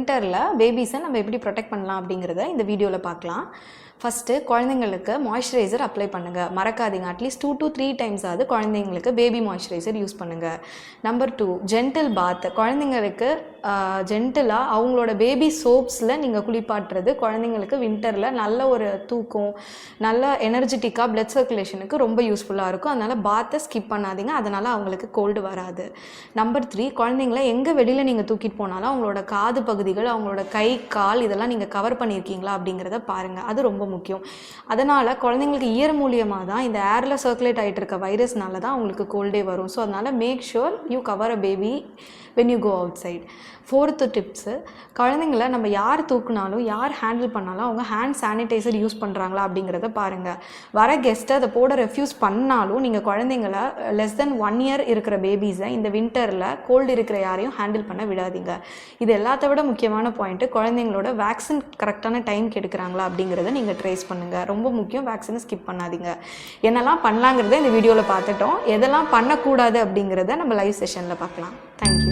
வின்டரில் பேபிஸை நம்ம எப்படி ப்ரொடெக்ட் பண்ணலாம் அப்படிங்கிறத இந்த வீடியோவில் பார்க்கலாம். ஃபஸ்ட்டு குழந்தைங்களுக்கு மாய்ஸ்சரைசர் அப்ளை பண்ணுங்கள், மறக்காதீங்க. அட்லீஸ்ட் 2 to 3 times ஆகுது குழந்தைங்களுக்கு பேபி மாய்ஸ்சரைசர் யூஸ் பண்ணுங்கள். நம்பர் 2, ஜென்டில் பாத். குழந்தைங்களுக்கு ஜென்டிலாக அவங்களோட பேபி சோப்ஸில் நீங்கள் குளிப்பாட்டுறது குழந்தைங்களுக்கு வின்டரில் நல்ல ஒரு தூக்கம், நல்ல எனர்ஜெட்டிக்காக பிளட் சர்க்குலேஷனுக்கு ரொம்ப யூஸ்ஃபுல்லாக இருக்கும். அதனால் பாத்தை ஸ்கிப் பண்ணாதீங்க, அதனால் அவங்களுக்கு கோல்டு வராது. நம்பர் 3, குழந்தைங்கள எங்கே வெளியில் நீங்கள் தூக்கிட்டு போனாலும் அவங்களோட காது பகுதிகள், அவங்களோட கை கால் இதெல்லாம் நீங்கள் கவர் பண்ணியிருக்கீங்களா அப்படிங்கிறத பாருங்கள். அது ரொம்ப முக்கியம். அதனால் குழந்தைங்களுக்கு இயர் மூலியமாக தான் இந்த ஏரில் சர்க்குலேட் ஆகிட்டு இருக்க வைரஸ்னால தான் அவங்களுக்கு கோல்டே வரும். ஸோ அதனால் make sure you cover a baby when you go outside. 4th tips, குழந்தைங்கள நம்ம யார் தூக்குனாலும் யார் ஹேண்டில் பண்ணாலும் அவங்க ஹேண்ட் சானிடைசர் யூஸ் பண்ணுறாங்களா அப்படிங்கிறத பாருங்கள். வர கெஸ்ட்டை அதை போட ரெஃப்யூஸ் பண்ணாலும் நீங்கள் குழந்தைங்கள less than 1 year இருக்கிற பேபிஸை இந்த வின்டரில் கோல்டு இருக்கிற யாரையும் ஹேண்டில் பண்ண விடாதீங்க. இது எல்லாத்த விட முக்கியமான பாயிண்ட்டு, குழந்தைங்களோட வேக்சின் கரெக்டான டைம்க்கு எடுக்கிறாங்களா அப்படிங்கிறத நீங்கள் ட்ரேஸ் பண்ணுங்கள். ரொம்ப முக்கியம், வேக்சினை ஸ்கிப் பண்ணாதீங்க. என்னெல்லாம் பண்ணலாங்கிறத இந்த வீடியோவில் பார்த்துட்டோம். எதெல்லாம் பண்ணக்கூடாது அப்படிங்கிறத நம்ம லைவ் செஷனில் பார்க்கலாம். தேங்க்யூ.